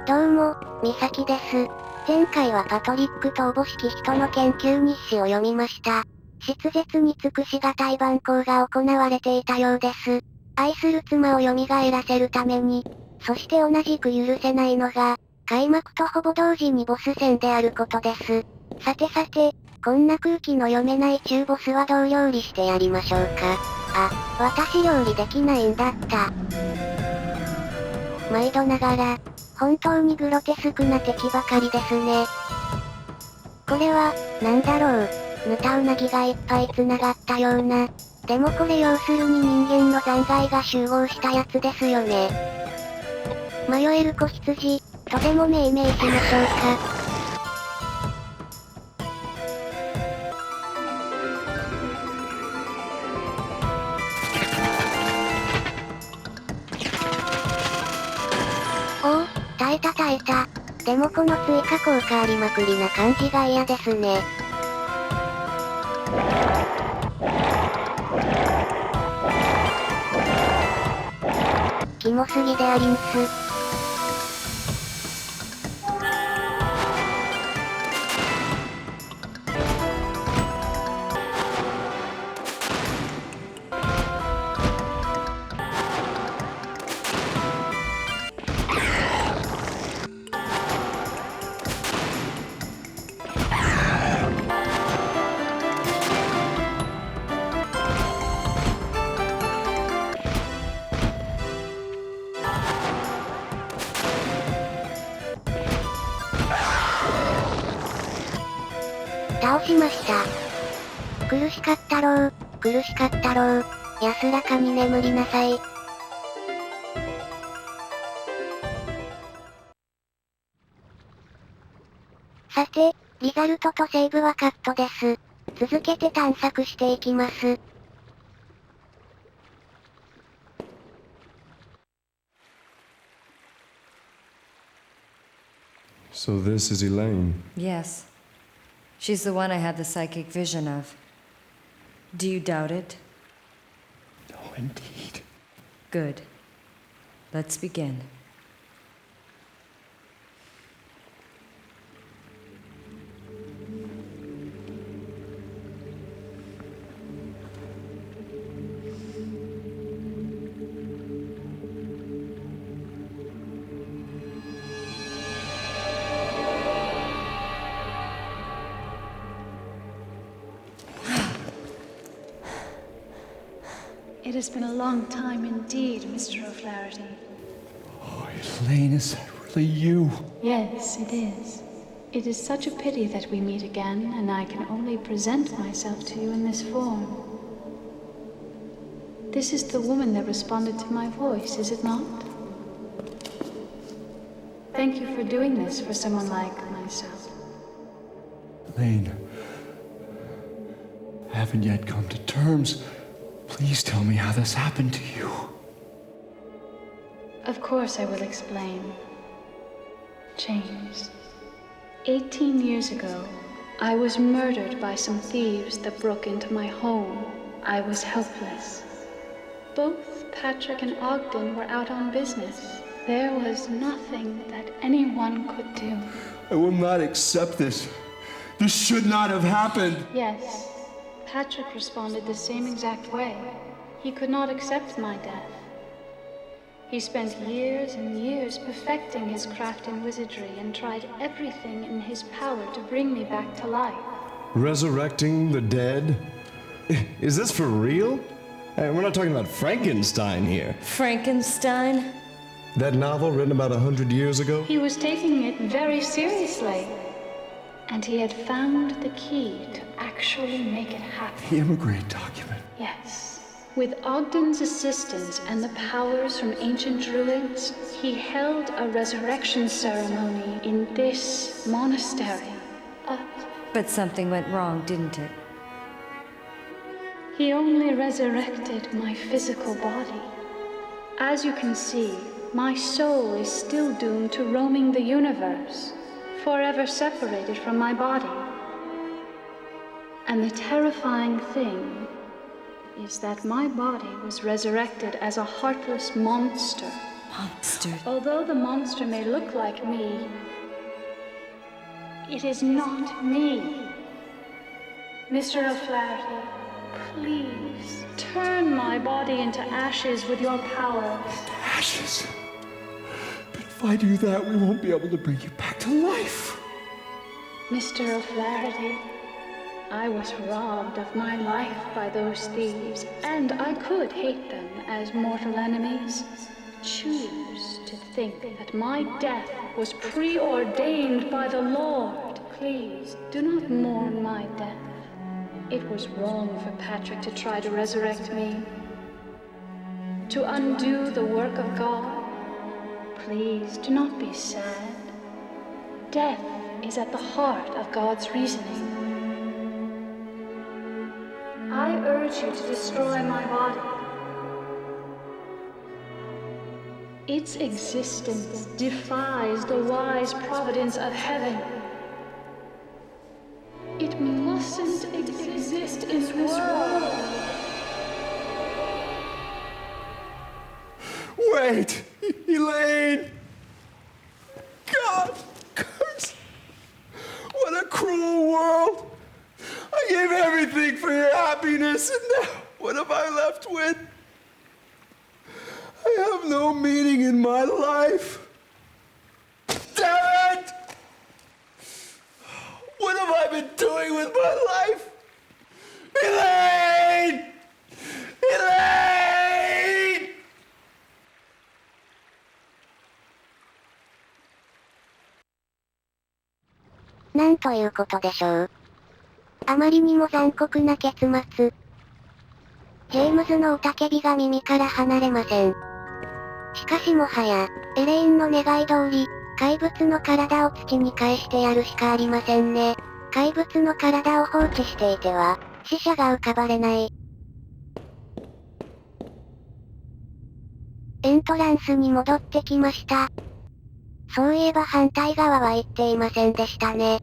どうも、みさきです。前回はパトリックとおぼしき人の研究日誌を読みました。筆舌に尽くしがたい蛮行が行われていたようです。愛する妻を蘇らせるために、そして同じく許せないのが、開幕とほぼ同時にボス戦であることです。さてさて、こんな空気の読めない中ボスはどう料理してやりましょうか。あ、私料理できないんだった。毎度ながら、本当にグロテスクな敵ばかりですね。これは、なんだろう。ぬたうなぎがいっぱい繋がったような。でもこれ要するに人間の残骸が集合したやつですよね。迷える子羊、とでも命名しましょうか。おお、耐えた耐えた。でもこの追加効果ありまくりな感じが嫌ですね。キモすぎでありんす。倒しました。苦しかったろう、苦しかったろう。安らかに眠りなさい。さて、リザルトとセーブはカットです。続けて探索していきます。So this is Elaine. Yes. She's the one I had the psychic vision of. Do you doubt it? No, indeed. Good. Let's begin. It has been a long time indeed, Mr. O'Flaherty. Oh, Elaine, is that really you? Yes, it is. It is such a pity that we meet again, and I can only present myself to you in this form. This is the woman that responded to my voice, is it not? Thank you for doing this for someone like myself. Elaine, I haven't yet come to terms. Please tell me how this happened to you. Of course I will explain. James, 18 years ago, I was murdered by some thieves that broke into my home. I was helpless. Both Patrick and Ogden were out on business. There was nothing that anyone could do. I will not accept this. This should not have happened. Yes. Patrick responded the same exact way. He could not accept my death. He spent years and years perfecting his craft in wizardry and tried everything in his power to bring me back to life. Resurrecting the dead? Is this for real? Hey, we're not talking about Frankenstein here. Frankenstein? That novel written about 100 years ago? He was taking it very seriously. And he had found the key to actually make it happen. The immigrant document. Yes. With Ogden's assistance and the powers from ancient druids, he held a resurrection ceremony in this monastery. But something went wrong, didn't it? He only resurrected my physical body. As you can see, my soul is still doomed to roaming the universe, forever separated from my body. And the terrifying thing is that my body was resurrected as a heartless monster. Monster. Although the monster may look like me, it is not me. Mr. O'Flaherty, please turn my body into ashes with your power. Ashes. But if I do that, we won't be able to bring you back to life. Mr. O'Flaherty, I was robbed of my life by those thieves, and I could hate them as mortal enemies. Choose to think that my death was preordained by the Lord. Please, do not mourn my death. It was wrong for Patrick to try to resurrect me, to undo the work of God. Please, do not be sad. Death is at the heart of God's reasoning. I urge you to destroy my body. Its existence defies the wise providence of heaven. It mustn't exist in this world. Wait! Elaine! God! Curse! What a cruel world! I gave everything for your happiness, and now what have I left with? I have no meaning in my life. Damn it! What have I been doing with my life? Elaine! Elaine! なんということでしょう。あまりにも残酷な結末。ジェームズの雄たけびが耳から離れません。しかしもはや、エレインの願い通り、怪物の体を土に返してやるしかありませんね。怪物の体を放置していては、死者が浮かばれない。エントランスに戻ってきました。そういえば反対側は行っていませんでしたね。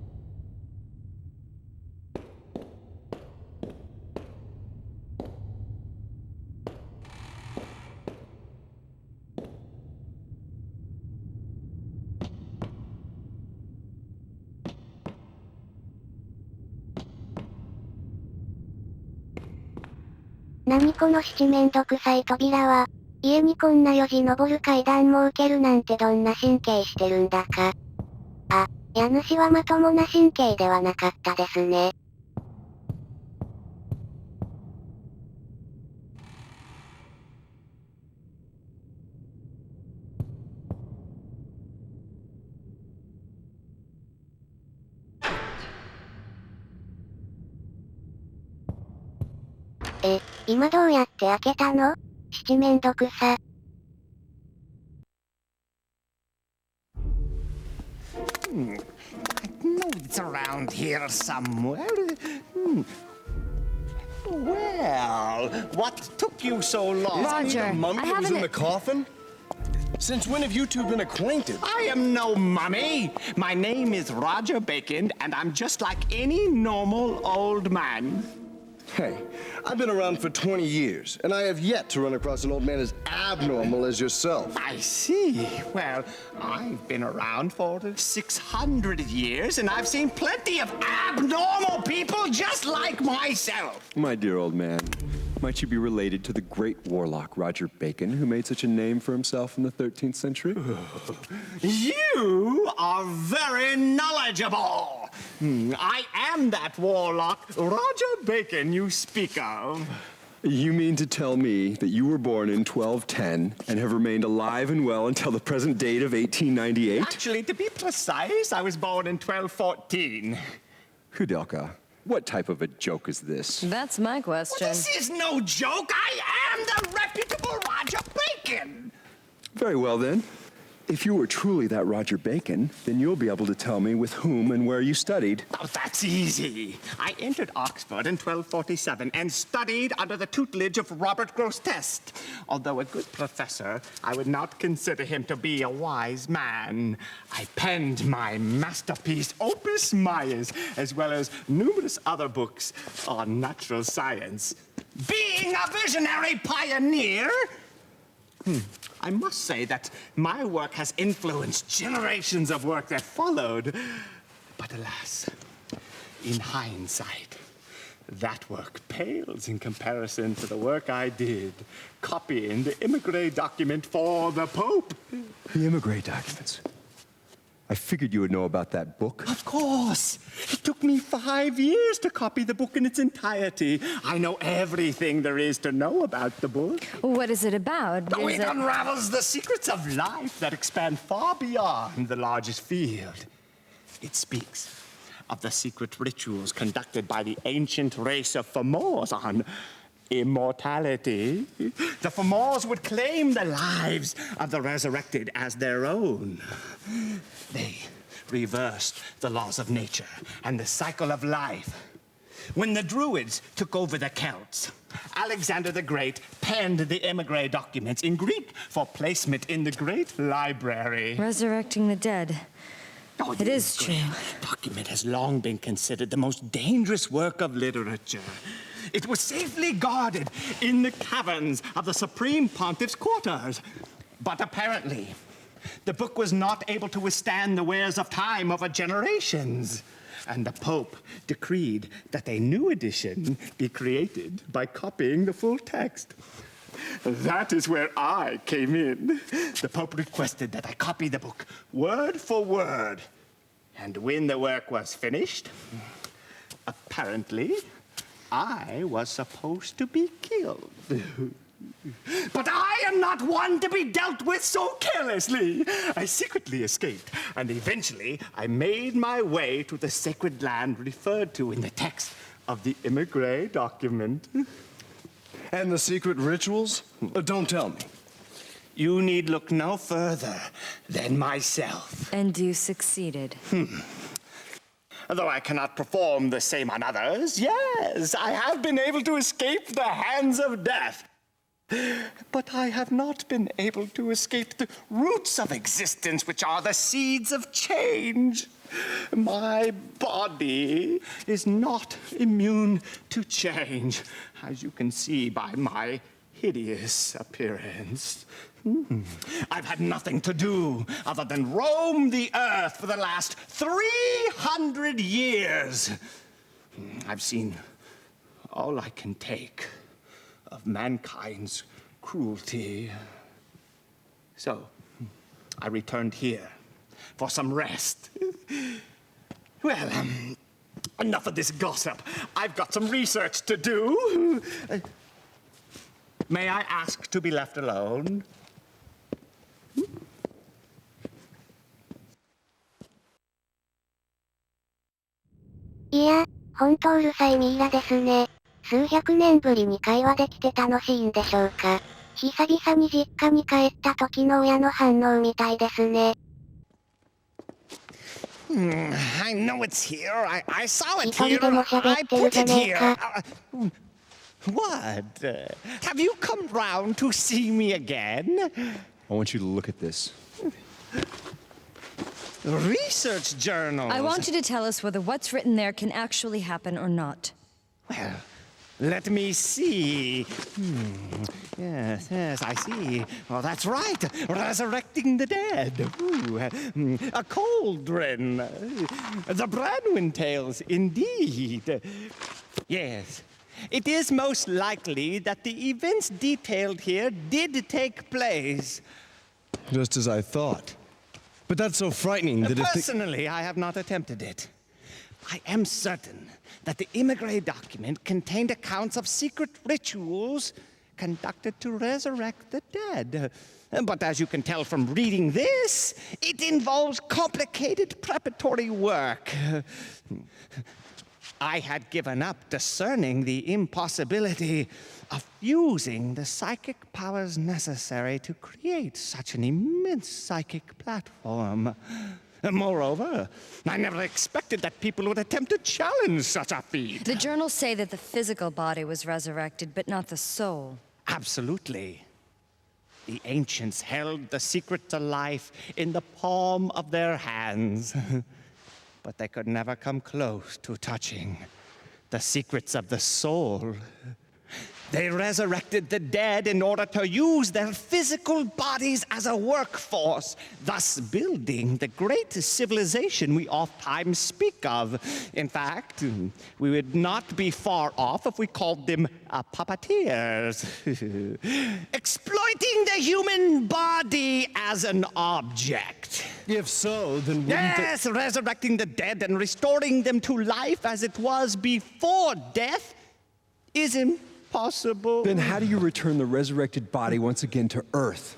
何この七面倒くさい扉は、家にこんな4時登る階段も受けるなんてどんな神経してるんだか。あ、家主はまともな神経ではなかったですね。今どうやって開けたの？七面倒くさ。I know it's around here somewhere. Well, what took you so long? Roger, The mummy I that was haven't... in the coffin? Since when have you two been acquainted? I am no mummy. My name is Roger Bacon, and I'm just like any normal old man. Hey, I've been around for 20 years, and I have yet to run across an old man as abnormal as yourself. I see. Well, I've been around for 600 years, and I've seen plenty of abnormal people just like myself. My dear old man, might you be related to the great warlock Roger Bacon, who made such a name for himself in the 13th century? You are very knowledgeable. I am that warlock, Roger Bacon, you speak of. You mean to tell me that you were born in 1210 and have remained alive and well until the present date of 1898? Actually, to be precise, I was born in 1214. KOUDELKA, what type of a joke is this? That's my question. This is no joke. I am the reputable Roger Bacon. Very well then. If you were truly that Roger Bacon, then you'll be able to tell me with whom and where you studied. Oh, that's easy. I entered Oxford in 1247 and studied under the tutelage of Robert Grosseteste. Although a good professor, I would not consider him to be a wise man. I penned my masterpiece, Opus Maius, as well as numerous other books on natural science. Being a visionary pioneer, I must say that my work has influenced generations of work that followed. But alas, in hindsight, that work pales in comparison to the work I did, copying the Immigré document for the Pope. The Immigré documents. I figured you would know about that book. Of course. It took me 5 years to copy the book in its entirety. I know everything there is to know about the book. What is it about? Oh, Is it unravels the secrets of life that expand far beyond the largest field. It speaks of the secret rituals conducted by the ancient race of Fomors on immortality. The Fomors would claim the lives of the resurrected as their own. They reversed the laws of nature and the cycle of life. When the Druids took over the Celts, Alexander the Great penned the Immigré documents in Greek for placement in the Great Library. Resurrecting the dead. Oh, It is true. The document has long been considered the most dangerous work of literature. It was safely guarded in the caverns of the Supreme Pontiff's quarters. But apparently, the book was not able to withstand the wears of time over generations. And the Pope decreed that a new edition be created by copying the full text. That is where I came in. The Pope requested that I copy the book word for word. And when the work was finished, apparently, I was supposed to be killed. But I am not one to be dealt with so carelessly. I secretly escaped, and eventually I made my way to the sacred land referred to in the text of the Immigré document. And the secret rituals? Don't tell me. You need look no further than myself. And you succeeded. Though I cannot perform the same on others, yes, I have been able to escape the hands of death. But I have not been able to escape the roots of existence, which are the seeds of change. My body is not immune to change, as you can see by my hideous appearance. I've had nothing to do other than roam the earth for the last 300 years. I've seen all I can take of mankind's cruelty. So, I returned here for some rest. Well, enough of this gossip. I've got some research to do. May I ask to be left alone?いや、ほんとうるさいミイラですね。数百年ぶりに会話できて楽しいんでしょうか。久々に実家に帰った時の親の反応みたいですね。I know it's here. I saw it 一人 here. でも喋 I ってる put じゃ it ねえ here. か。What? Have you come round to see me again? I want you to look at this. Research journals. I want you to tell us whether what's written there can actually happen or not. Well, let me see. Yes, I see. Oh, that's right. Resurrecting the dead. Ooh, a cauldron. The Branwyn tales, indeed. Yes. It is most likely that the events detailed here did take place. Just as I thought. But that's so frightening that if Personally, I have not attempted it. I am certain that the Immigré document contained accounts of secret rituals conducted to resurrect the dead. But as you can tell from reading this, it involves complicated preparatory work. I had given up discerning the impossibility of using the psychic powers necessary to create such an immense psychic platform. Moreover, I never expected that people would attempt to challenge such a feat. The journals say that the physical body was resurrected, but not the soul. Absolutely. The ancients held the secret to life in the palm of their hands. But they could never come close to touching the secrets of the soul. They resurrected the dead in order to use their physical bodies as a workforce, thus building the great civilization we oftentimes speak of. In fact, we would not be far off if we called them puppeteers. Exploiting the human body as an object. If so, then wouldn't Yes, resurrecting the dead and restoring them to life as it was before death is impossible. Then how do you return the resurrected body once again to Earth?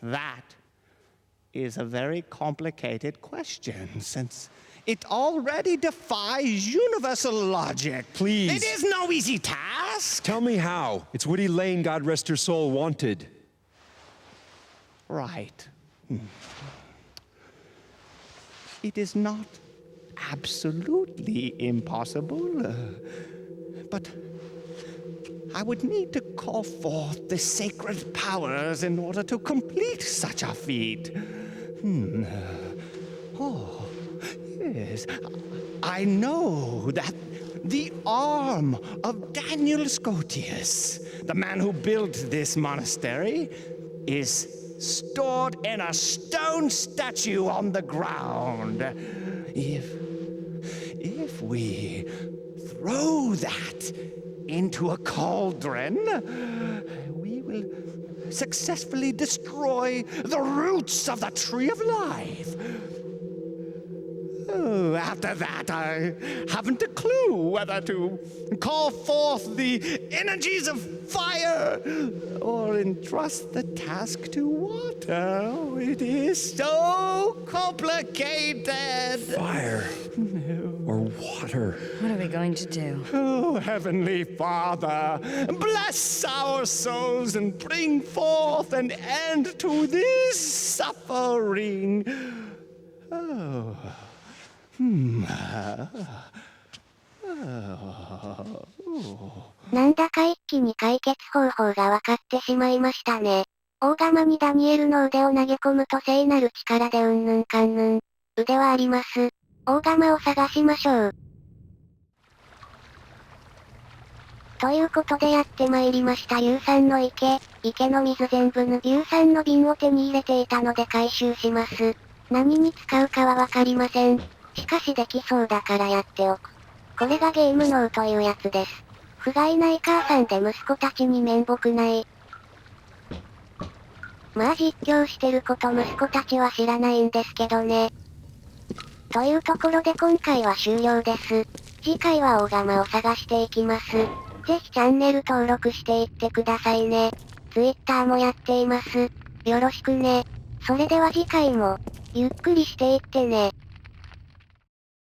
That is a very complicated question, since it already defies universal logic. Please. It is no easy task. Tell me how. It's Woody Lane, God rest her soul, wanted. Right. It is not absolutely impossible, but I would need to call forth the sacred powers in order to complete such a feat. Oh, yes. I know that the arm of Daniel Scotius, the man who built this monastery, is stored in a stone statue on the ground. If we throw that into a cauldron, we will successfully destroy the roots of the tree of life. Oh, after that, I haven't a clue whether to call forth the energies of fire or entrust the task to water. Oh, it is so complicated. Fire. Or water. What are we going to do? Oh, Heavenly Father, bless our souls and bring forth an end to this suffering. Oh. なんだか一気に解決方法が分かってしまいましたね。大釜にダニエルの腕を投げ込むと聖なる力でうんぬんかんぬん。腕はあります。大釜を探しましょう。ということでやってまいりました硫酸の池。池の水全部硫酸の瓶を手に入れていたので回収します。何に使うかはわかりません。しかしできそうだからやっておく。これがゲーム脳というやつです。不甲斐ない母さんで息子たちに面目ない。まあ実況してること息子たちは知らないんですけどね。というところで今回は終了です。次回は大釜を探していきます。ぜひチャンネル登録していってくださいね。Twitter もやっています。よろしくね。それでは次回も、ゆっくりしていってね。